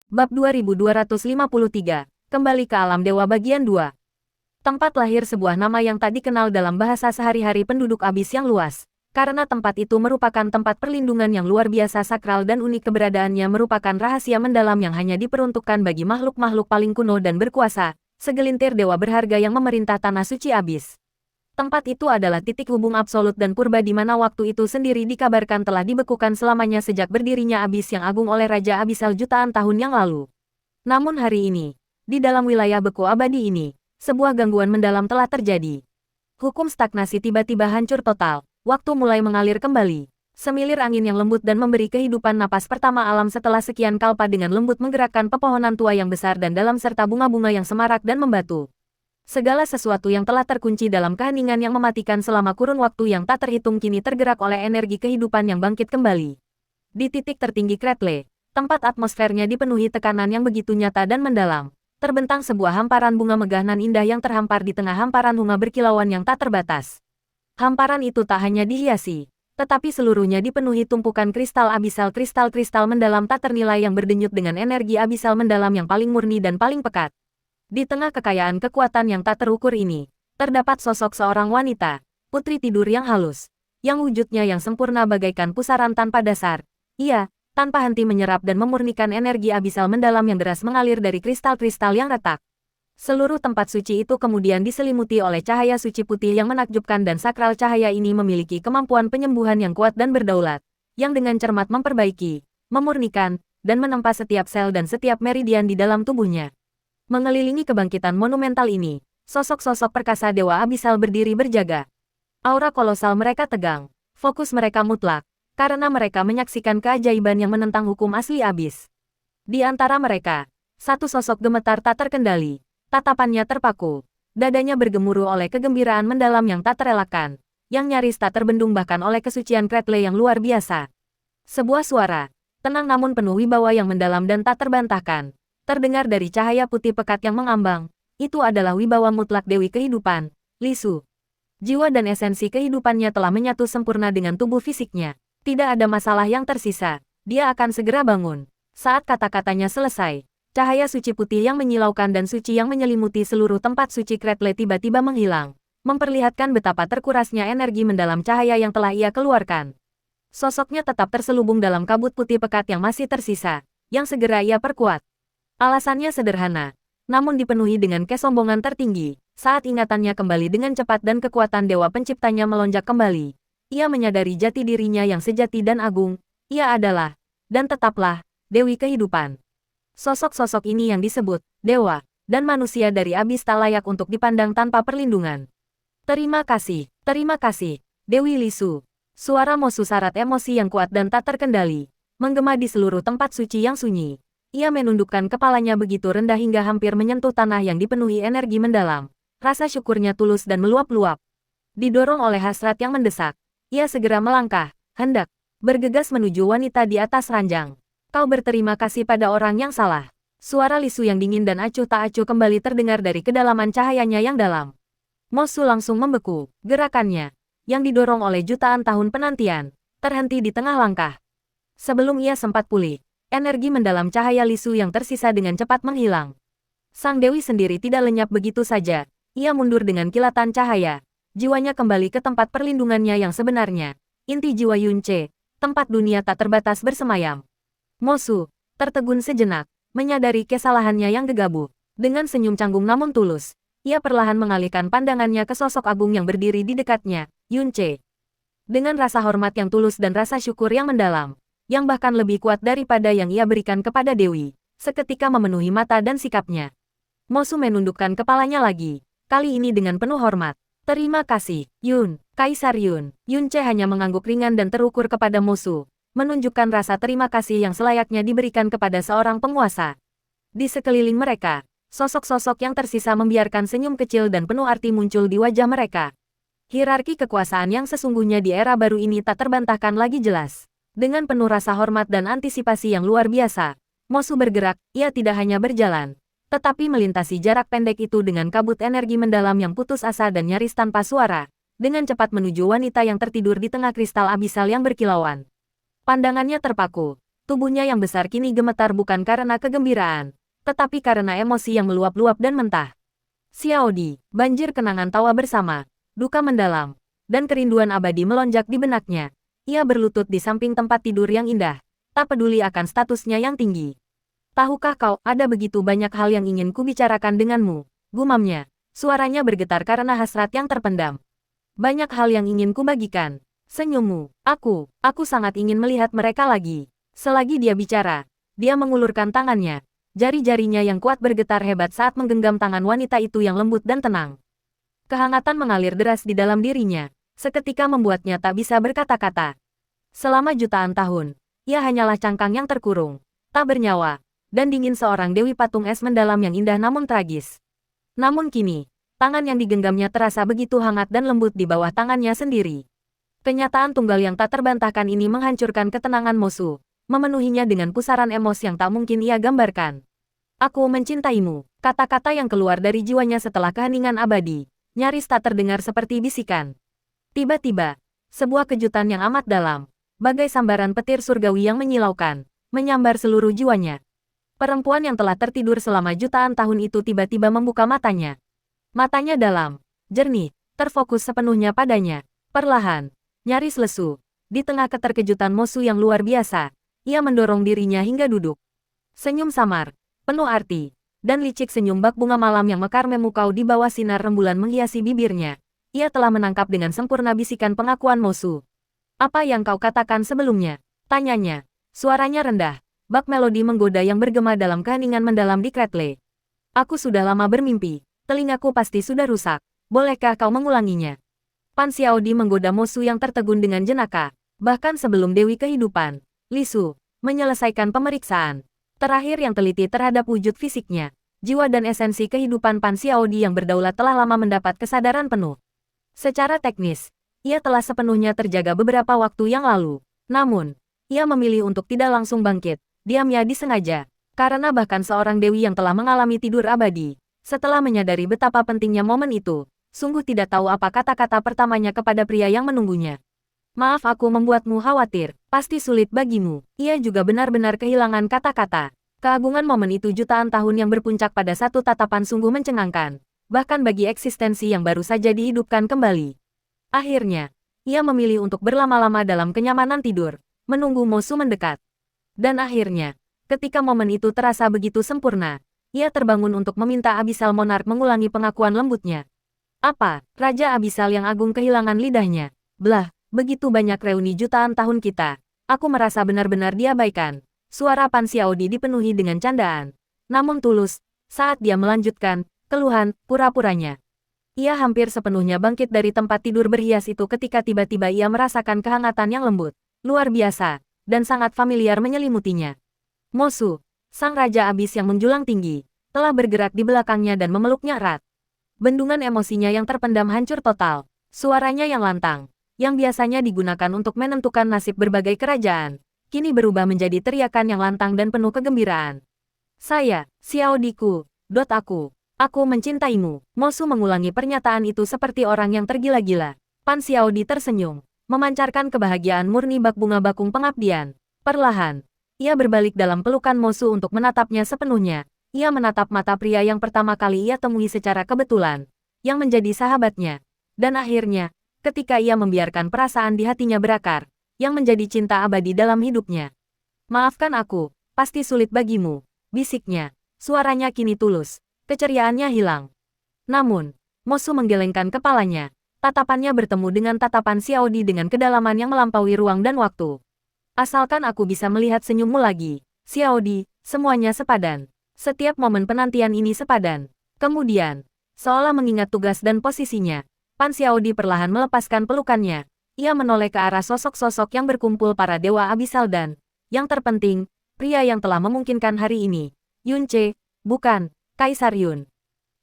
Bab 2253, Kembali ke Alam Dewa Bagian 2. Tempat lahir sebuah nama yang tak dikenal dalam bahasa sehari-hari penduduk abis yang luas. Karena tempat itu merupakan tempat perlindungan yang luar biasa sakral dan unik, keberadaannya merupakan rahasia mendalam yang hanya diperuntukkan bagi makhluk-makhluk paling kuno dan berkuasa, segelintir dewa berharga yang memerintah tanah suci abis. Tempat itu adalah titik hubung absolut dan purba di mana waktu itu sendiri dikabarkan telah dibekukan selamanya sejak berdirinya abis yang agung oleh Raja Abisal jutaan tahun yang lalu. Namun hari ini, di dalam wilayah beku abadi ini, sebuah gangguan mendalam telah terjadi. Hukum stagnasi tiba-tiba hancur total, waktu mulai mengalir kembali. Semilir angin yang lembut dan memberi kehidupan napas pertama alam setelah sekian kalpa dengan lembut menggerakkan pepohonan tua yang besar dan dalam serta bunga-bunga yang semarak dan membatu. Segala sesuatu yang telah terkunci dalam keheningan yang mematikan selama kurun waktu yang tak terhitung kini tergerak oleh energi kehidupan yang bangkit kembali. Di titik tertinggi Kretle, tempat atmosfernya dipenuhi tekanan yang begitu nyata dan mendalam, terbentang sebuah hamparan bunga megah nan indah yang terhampar di tengah hamparan bunga berkilauan yang tak terbatas. Hamparan itu tak hanya dihiasi, tetapi seluruhnya dipenuhi tumpukan kristal kristal mendalam tak ternilai yang berdenyut dengan energi abisal mendalam yang paling murni dan paling pekat. Di tengah kekayaan kekuatan yang tak terukur ini, terdapat sosok seorang wanita, putri tidur yang halus, yang wujudnya yang sempurna bagaikan pusaran tanpa dasar. Ia, tanpa henti menyerap dan memurnikan energi abisal mendalam yang deras mengalir dari kristal-kristal yang retak. Seluruh tempat suci itu kemudian diselimuti oleh cahaya suci putih yang menakjubkan dan sakral. Cahaya ini memiliki kemampuan penyembuhan yang kuat dan berdaulat, yang dengan cermat memperbaiki, memurnikan, dan menempa setiap sel dan setiap meridian di dalam tubuhnya. Mengelilingi kebangkitan monumental ini, sosok-sosok perkasa dewa abisal berdiri berjaga. Aura kolosal mereka tegang, fokus mereka mutlak, karena mereka menyaksikan keajaiban yang menentang hukum asli abis. Di antara mereka, satu sosok gemetar tak terkendali, tatapannya terpaku, dadanya bergemuruh oleh kegembiraan mendalam yang tak terelakkan, yang nyaris tak terbendung bahkan oleh kesucian Kretle yang luar biasa. Sebuah suara, tenang namun penuh wibawa yang mendalam dan tak terbantahkan, terdengar dari cahaya putih pekat yang mengambang. Itu adalah wibawa mutlak Dewi Kehidupan, Lisu. Jiwa dan esensi kehidupannya telah menyatu sempurna dengan tubuh fisiknya. Tidak ada masalah yang tersisa. Dia akan segera bangun. Saat kata-katanya selesai, cahaya suci putih yang menyilaukan dan suci yang menyelimuti seluruh tempat suci Kretle tiba-tiba menghilang, memperlihatkan betapa terkurasnya energi mendalam cahaya yang telah ia keluarkan. Sosoknya tetap terselubung dalam kabut putih pekat yang masih tersisa, yang segera ia perkuat. Alasannya sederhana, namun dipenuhi dengan kesombongan tertinggi. Saat ingatannya kembali dengan cepat dan kekuatan dewa penciptanya melonjak kembali, ia menyadari jati dirinya yang sejati dan agung. Ia adalah, dan tetaplah, Dewi Kehidupan. Sosok-sosok ini yang disebut dewa dan manusia dari abis tak layak untuk dipandang tanpa perlindungan. Terima kasih, Dewi Lisu. Suara Mosu syarat emosi yang kuat dan tak terkendali, menggema di seluruh tempat suci yang sunyi. Ia menundukkan kepalanya begitu rendah hingga hampir menyentuh tanah yang dipenuhi energi mendalam. Rasa syukurnya tulus dan meluap-luap. Didorong oleh hasrat yang mendesak, ia segera melangkah, hendak bergegas menuju wanita di atas ranjang. Kau berterima kasih pada orang yang salah. Suara Lisu yang dingin dan acuh tak acuh kembali terdengar dari kedalaman cahayanya yang dalam. Mosu langsung membeku, gerakannya, yang didorong oleh jutaan tahun penantian, terhenti di tengah langkah. Sebelum ia sempat pulih, energi mendalam cahaya Lisu yang tersisa dengan cepat menghilang. Sang Dewi sendiri tidak lenyap begitu saja. Ia mundur dengan kilatan cahaya. Jiwanya kembali ke tempat perlindungannya yang sebenarnya. Inti jiwa Yunce, tempat dunia tak terbatas bersemayam. Mosu tertegun sejenak, menyadari kesalahannya yang gegabah. Dengan senyum canggung namun tulus, ia perlahan mengalihkan pandangannya ke sosok agung yang berdiri di dekatnya, Yunce. Dengan rasa hormat yang tulus dan rasa syukur yang mendalam, yang bahkan lebih kuat daripada yang ia berikan kepada Dewi, seketika memenuhi mata dan sikapnya. Mosu menundukkan kepalanya lagi, kali ini dengan penuh hormat. Terima kasih, Yun, Kaisar Yun. Yunce hanya mengangguk ringan dan terukur kepada Mosu, menunjukkan rasa terima kasih yang selayaknya diberikan kepada seorang penguasa. Di sekeliling mereka, sosok-sosok yang tersisa membiarkan senyum kecil dan penuh arti muncul di wajah mereka. Hierarki kekuasaan yang sesungguhnya di era baru ini tak terbantahkan lagi jelas. Dengan penuh rasa hormat dan antisipasi yang luar biasa, Mosu bergerak. Ia tidak hanya berjalan, tetapi melintasi jarak pendek itu dengan kabut energi mendalam yang putus asa dan nyaris tanpa suara, dengan cepat menuju wanita yang tertidur di tengah kristal abisal yang berkilauan. Pandangannya terpaku, Tubuhnya yang besar kini gemetar bukan karena kegembiraan, tetapi karena emosi yang meluap-luap dan mentah. Xiao Di, banjir kenangan tawa bersama, duka mendalam, dan kerinduan abadi melonjak di benaknya. Ia berlutut di samping tempat tidur yang indah, tak peduli akan statusnya yang tinggi. Tahukah kau, ada begitu banyak hal yang ingin kubicarakan denganmu, gumamnya. Suaranya bergetar karena hasrat yang terpendam. Banyak hal yang ingin kubagikan. Senyummu, aku sangat ingin melihat mereka lagi. Selagi dia bicara, dia mengulurkan tangannya. Jari-jarinya yang kuat bergetar hebat saat menggenggam tangan wanita itu yang lembut dan tenang. Kehangatan mengalir deras di dalam dirinya, seketika membuatnya tak bisa berkata-kata. Selama jutaan tahun, ia hanyalah cangkang yang terkurung, tak bernyawa, dan dingin seorang dewi patung es mendalam yang indah namun tragis. Namun kini, tangan yang digenggamnya terasa begitu hangat dan lembut di bawah tangannya sendiri. Kenyataan tunggal yang tak terbantahkan ini menghancurkan ketenangan Mosu, memenuhinya dengan pusaran emosi yang tak mungkin ia gambarkan. Aku mencintaimu, kata-kata yang keluar dari jiwanya setelah keheningan abadi, nyaris tak terdengar seperti bisikan. Tiba-tiba, sebuah kejutan yang amat dalam, bagai sambaran petir surgawi yang menyilaukan, menyambar seluruh jiwanya. Perempuan yang telah tertidur selama jutaan tahun itu tiba-tiba membuka matanya. Matanya dalam, jernih, terfokus sepenuhnya padanya. Perlahan, nyaris lesu, di tengah keterkejutan Mosu yang luar biasa, ia mendorong dirinya hingga duduk. Senyum samar, penuh arti, dan licik senyum bak bunga malam yang mekar memukau di bawah sinar rembulan menghiasi bibirnya. Ia telah menangkap dengan sempurna bisikan pengakuan Mosu. Apa yang kau katakan sebelumnya? Tanyanya, suaranya rendah. Bak melodi menggoda yang bergema dalam keheningan mendalam di Kretle. Aku sudah lama bermimpi, telingaku pasti sudah rusak. Bolehkah kau mengulanginya? Pan Xiaodi menggoda Mosu yang tertegun dengan jenaka. Bahkan sebelum Dewi Kehidupan, Lisu, menyelesaikan pemeriksaan terakhir yang teliti terhadap wujud fisiknya, jiwa dan esensi kehidupan Pan Xiaodi yang berdaulat telah lama mendapat kesadaran penuh. Secara teknis, ia telah sepenuhnya terjaga beberapa waktu yang lalu. Namun, ia memilih untuk tidak langsung bangkit. Diamnya disengaja, karena bahkan seorang dewi yang telah mengalami tidur abadi, setelah menyadari betapa pentingnya momen itu, sungguh tidak tahu apa kata-kata pertamanya kepada pria yang menunggunya. Maaf aku membuatmu khawatir, pasti sulit bagimu. Ia juga benar-benar kehilangan kata-kata. Keagungan momen itu jutaan tahun yang berpuncak pada satu tatapan sungguh mencengangkan, bahkan bagi eksistensi yang baru saja dihidupkan kembali. Akhirnya, ia memilih untuk berlama-lama dalam kenyamanan tidur, menunggu Mosu mendekat. Dan akhirnya, ketika momen itu terasa begitu sempurna, ia terbangun untuk meminta Abyssal Monarch mengulangi pengakuan lembutnya. Apa, Raja Abyssal yang agung kehilangan lidahnya? Belah, begitu banyak reuni jutaan tahun kita. Aku merasa benar-benar diabaikan. Suara Pan Xiaodi dipenuhi dengan candaan. Namun tulus, saat dia melanjutkan, keluhan, pura-puranya. Ia hampir sepenuhnya bangkit dari tempat tidur berhias itu ketika tiba-tiba ia merasakan kehangatan yang lembut, luar biasa, dan sangat familiar menyelimutinya. Mosu, sang Raja Abis yang menjulang tinggi, telah bergerak di belakangnya dan memeluknya erat. Bendungan emosinya yang terpendam hancur total. Suaranya yang lantang, yang biasanya digunakan untuk menentukan nasib berbagai kerajaan, kini berubah menjadi teriakan yang lantang dan penuh kegembiraan. Saya, Xiao Diku, aku mencintaimu. Mosu mengulangi pernyataan itu seperti orang yang tergila-gila. Pan Xiaodi tersenyum, memancarkan kebahagiaan murni bak bunga bakung pengabdian. Perlahan, ia berbalik dalam pelukan Mosu untuk menatapnya sepenuhnya. Ia menatap mata pria yang pertama kali ia temui secara kebetulan, yang menjadi sahabatnya. Dan akhirnya, ketika ia membiarkan perasaan di hatinya berakar, yang menjadi cinta abadi dalam hidupnya. Maafkan aku, pasti sulit bagimu, bisiknya. Suaranya kini tulus, keceriaannya hilang. Namun, Mosu menggelengkan kepalanya. Tatapannya bertemu dengan tatapan Xiaodi dengan kedalaman yang melampaui ruang dan waktu. Asalkan aku bisa melihat senyummu lagi, Xiaodi, semuanya sepadan. Setiap momen penantian ini sepadan. Kemudian, seolah mengingat tugas dan posisinya, Pan Xiaodi perlahan melepaskan pelukannya. Ia menoleh ke arah sosok-sosok yang berkumpul para dewa abisal dan, yang terpenting, pria yang telah memungkinkan hari ini. Yun Ce, bukan, Kaisar Yun.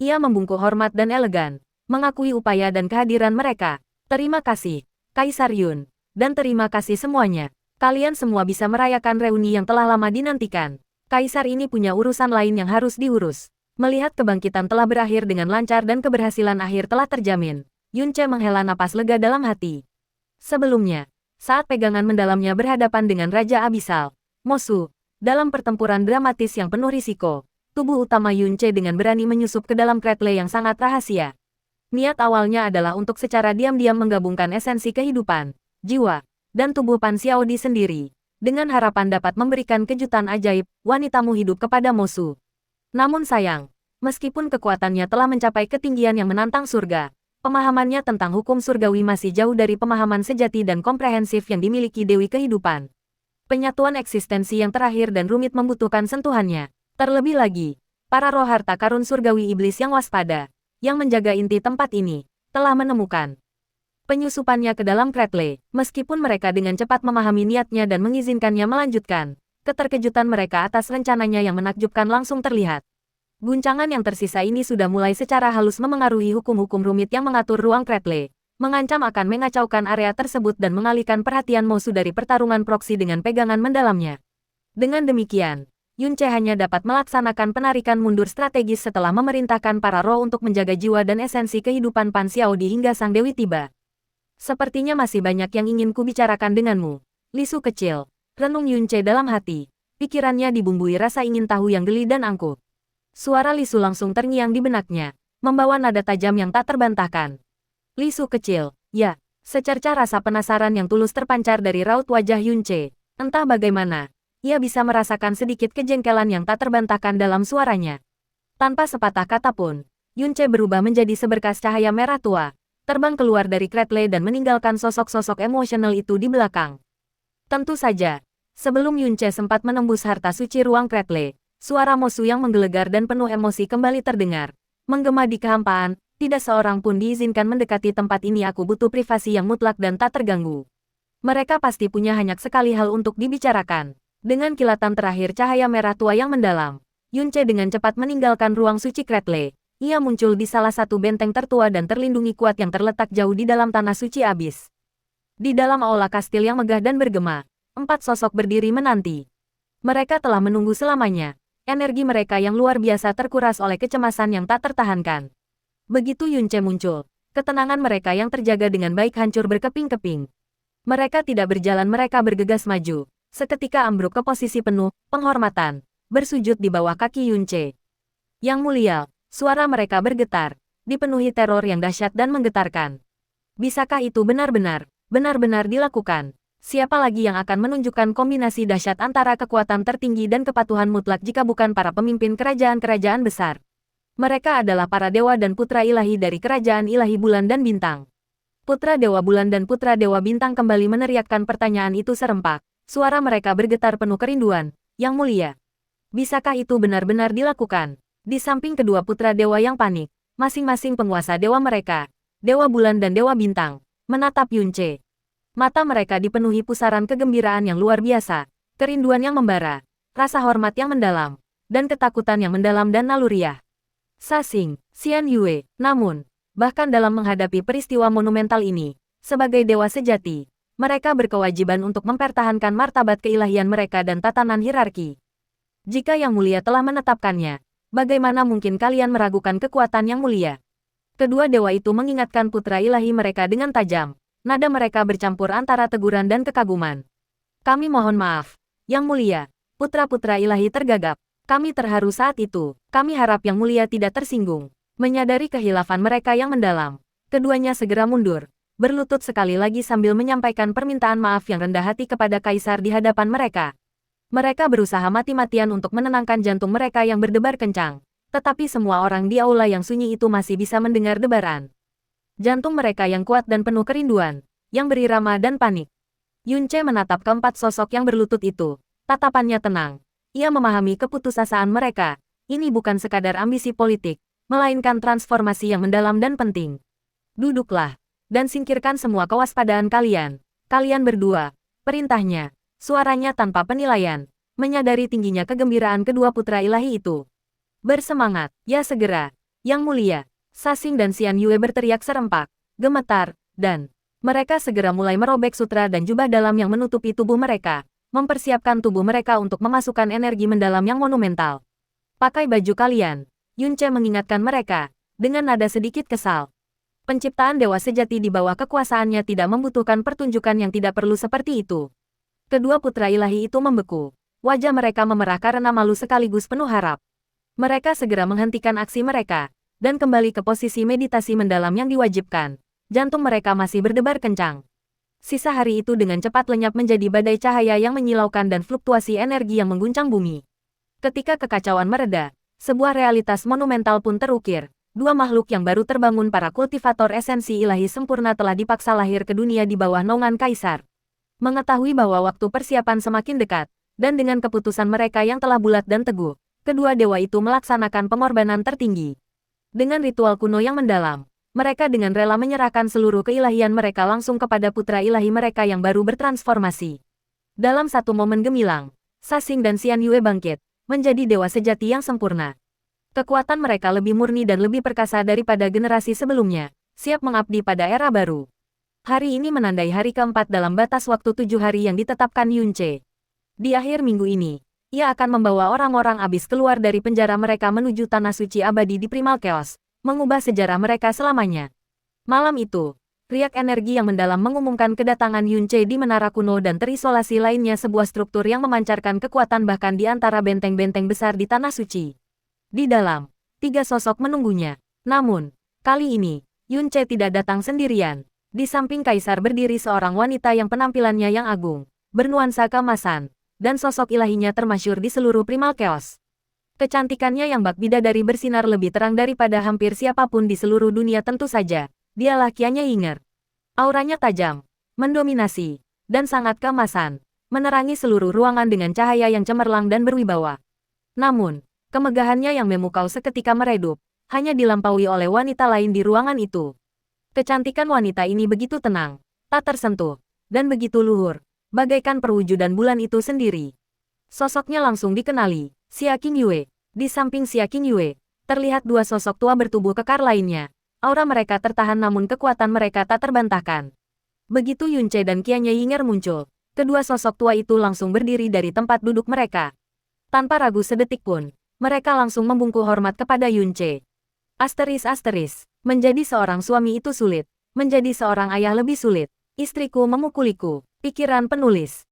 Ia membungkuk hormat dan elegan, mengakui upaya dan kehadiran mereka. Terima kasih, Kaisar Yun. Dan terima kasih semuanya. Kalian semua bisa merayakan reuni yang telah lama dinantikan. Kaisar ini punya urusan lain yang harus diurus. Melihat kebangkitan telah berakhir dengan lancar dan keberhasilan akhir telah terjamin, Yun Ce menghela napas lega dalam hati. Sebelumnya, saat pegangan mendalamnya berhadapan dengan Raja Abyssal, Mosu, dalam pertempuran dramatis yang penuh risiko, tubuh utama Yunce dengan berani menyusup ke dalam Kretle yang sangat rahasia. Niat awalnya adalah untuk secara diam-diam menggabungkan esensi kehidupan, jiwa, dan tubuh Pan Xiaodi sendiri, dengan harapan dapat memberikan kejutan ajaib, wanitamu hidup kepada Mosu. Namun sayang, meskipun kekuatannya telah mencapai ketinggian yang menantang surga, pemahamannya tentang hukum surgawi masih jauh dari pemahaman sejati dan komprehensif yang dimiliki Dewi Kehidupan. Penyatuan eksistensi yang terakhir dan rumit membutuhkan sentuhannya. Terlebih lagi, para roh harta karun surgawi iblis yang waspada, yang menjaga inti tempat ini, telah menemukan penyusupannya ke dalam Kretle. Meskipun mereka dengan cepat memahami niatnya dan mengizinkannya melanjutkan, keterkejutan mereka atas rencananya yang menakjubkan langsung terlihat. Guncangan yang tersisa ini sudah mulai secara halus memengaruhi hukum-hukum rumit yang mengatur ruang Kretle, mengancam akan mengacaukan area tersebut dan mengalihkan perhatian Mosu dari pertarungan proksi dengan pegangan mendalamnya. Dengan demikian, Yunce hanya dapat melaksanakan penarikan mundur strategis setelah memerintahkan para roh untuk menjaga jiwa dan esensi kehidupan Pan Xiaodi hingga sang dewi tiba. Sepertinya masih banyak yang ingin kubicarakan denganmu, Lisu kecil, renung Yunce dalam hati. Pikirannya dibumbui rasa ingin tahu yang geli dan angkuh. Suara Lisu langsung terngiang di benaknya, membawa nada tajam yang tak terbantahkan. Lisu kecil, ya, secerca rasa penasaran yang tulus terpancar dari raut wajah Yunce. Entah bagaimana, ia bisa merasakan sedikit kejengkelan yang tak terbantahkan dalam suaranya. Tanpa sepatah kata pun, Yunce berubah menjadi seberkas cahaya merah tua, terbang keluar dari Kretle dan meninggalkan sosok-sosok emosional itu di belakang. Tentu saja, sebelum Yunce sempat menembus harta suci ruang Kretle, suara Mosu yang menggelegar dan penuh emosi kembali terdengar. Menggema di kehampaan, tidak seorang pun diizinkan mendekati tempat ini. Aku butuh privasi yang mutlak dan tak terganggu. Mereka pasti punya banyak sekali hal untuk dibicarakan. Dengan kilatan terakhir cahaya merah tua yang mendalam, Yunce dengan cepat meninggalkan ruang suci Kretle. Ia muncul di salah satu benteng tertua dan terlindungi kuat yang terletak jauh di dalam tanah suci abis. Di dalam aula kastil yang megah dan bergema, 4 sosok berdiri menanti. Mereka telah menunggu selamanya. Energi mereka yang luar biasa terkuras oleh kecemasan yang tak tertahankan. Begitu Yunce muncul, ketenangan mereka yang terjaga dengan baik hancur berkeping-keping. Mereka tidak berjalan, mereka bergegas maju. Seketika ambruk ke posisi penuh penghormatan, bersujud di bawah kaki Yunce. Yang mulia, suara mereka bergetar, dipenuhi teror yang dahsyat dan menggetarkan. Bisakah itu benar-benar dilakukan? Siapa lagi yang akan menunjukkan kombinasi dahsyat antara kekuatan tertinggi dan kepatuhan mutlak jika bukan para pemimpin kerajaan-kerajaan besar? Mereka adalah para dewa dan putra ilahi dari kerajaan ilahi bulan dan bintang. Putra Dewa Bulan dan Putra Dewa Bintang kembali meneriakkan pertanyaan itu serempak. Suara mereka bergetar penuh kerinduan. Yang mulia, bisakah itu benar-benar dilakukan? Di samping kedua putra dewa yang panik, masing-masing penguasa dewa mereka, Dewa Bulan dan Dewa Bintang, menatap Yunce. Mata mereka dipenuhi pusaran kegembiraan yang luar biasa, kerinduan yang membara, rasa hormat yang mendalam, dan ketakutan yang mendalam dan naluriah. Sasing, Xian Yue, namun, bahkan dalam menghadapi peristiwa monumental ini, sebagai dewa sejati, mereka berkewajiban untuk mempertahankan martabat keilahian mereka dan tatanan hierarki. Jika Yang Mulia telah menetapkannya, bagaimana mungkin kalian meragukan kekuatan Yang Mulia? Kedua dewa itu mengingatkan putra ilahi mereka dengan tajam. Nada mereka bercampur antara teguran dan kekaguman. Kami mohon maaf, Yang Mulia. Putra-putra ilahi tergagap. Kami terharu saat itu. Kami harap Yang Mulia tidak tersinggung. Menyadari kehilafan mereka yang mendalam, keduanya segera mundur, berlutut sekali lagi sambil menyampaikan permintaan maaf yang rendah hati kepada Kaisar di hadapan mereka. Mereka berusaha mati-matian untuk menenangkan jantung mereka yang berdebar kencang. Tetapi semua orang di aula yang sunyi itu masih bisa mendengar debaran jantung mereka yang kuat dan penuh kerinduan, yang berirama dan panik. Yunce menatap keempat sosok yang berlutut itu. Tatapannya tenang. Ia memahami keputusasaan mereka. Ini bukan sekadar ambisi politik, melainkan transformasi yang mendalam dan penting. Duduklah, dan singkirkan semua kewaspadaan kalian. Kalian berdua, perintahnya, suaranya tanpa penilaian, menyadari tingginya kegembiraan kedua putra ilahi itu. Bersemangat, ya segera, Yang Mulia. Sasing dan Xian Yue berteriak serempak, gemetar, dan mereka segera mulai merobek sutra dan jubah dalam yang menutupi tubuh mereka, mempersiapkan tubuh mereka untuk memasukkan energi mendalam yang monumental. Pakai baju kalian, Yunce mengingatkan mereka, dengan nada sedikit kesal. Penciptaan dewa sejati di bawah kekuasaannya tidak membutuhkan pertunjukan yang tidak perlu seperti itu. Kedua putra ilahi itu membeku. Wajah mereka memerah karena malu sekaligus penuh harap. Mereka segera menghentikan aksi mereka, dan kembali ke posisi meditasi mendalam yang diwajibkan. Jantung mereka masih berdebar kencang. Sisa hari itu dengan cepat lenyap menjadi badai cahaya yang menyilaukan dan fluktuasi energi yang mengguncang bumi. Ketika kekacauan mereda, sebuah realitas monumental pun terukir. Dua makhluk yang baru terbangun, para kultivator esensi ilahi sempurna, telah dipaksa lahir ke dunia di bawah naungan kaisar. Mengetahui bahwa waktu persiapan semakin dekat, dan dengan keputusan mereka yang telah bulat dan teguh, kedua dewa itu melaksanakan pengorbanan tertinggi. Dengan ritual kuno yang mendalam, mereka dengan rela menyerahkan seluruh keilahian mereka langsung kepada putra ilahi mereka yang baru bertransformasi. Dalam satu momen gemilang, Sasing dan Xian Yue bangkit, menjadi dewa sejati yang sempurna. Kekuatan mereka lebih murni dan lebih perkasa daripada generasi sebelumnya, siap mengabdi pada era baru. Hari ini menandai hari keempat dalam batas waktu 7 hari yang ditetapkan Yunce. Di akhir minggu ini, ia akan membawa orang-orang abis keluar dari penjara mereka menuju tanah suci abadi di Primal Chaos, mengubah sejarah mereka selamanya. Malam itu, riak energi yang mendalam mengumumkan kedatangan Yunce di menara kuno dan terisolasi lainnya, sebuah struktur yang memancarkan kekuatan bahkan di antara benteng-benteng besar di tanah suci. Di dalam, 3 sosok menunggunya. Namun, kali ini, Yunce tidak datang sendirian. Di samping kaisar berdiri seorang wanita yang penampilannya yang agung, bernuansa keemasan, dan sosok ilahinya termasyhur di seluruh Primal Chaos. Kecantikannya yang bak bidadari bersinar lebih terang daripada hampir siapapun di seluruh dunia. Tentu saja, dialah Qianye Yinger. Auranya tajam, mendominasi, dan sangat keemasan, menerangi seluruh ruangan dengan cahaya yang cemerlang dan berwibawa. Namun, kemegahannya yang memukau seketika meredup, hanya dilampaui oleh wanita lain di ruangan itu. Kecantikan wanita ini begitu tenang, tak tersentuh, dan begitu luhur, bagaikan perwujudan bulan itu sendiri. Sosoknya langsung dikenali, Xia Qingyue. Di samping Xia Qingyue, terlihat 2 sosok tua bertubuh kekar lainnya. Aura mereka tertahan namun kekuatan mereka tak terbantahkan. Begitu Yunce dan Qianye Yinger muncul, kedua sosok tua itu langsung berdiri dari tempat duduk mereka. Tanpa ragu sedetik pun, mereka langsung membungkuk hormat kepada Yunce. Asteris, menjadi seorang suami itu sulit, menjadi seorang ayah lebih sulit. Istriku memukuliku. Pikiran penulis.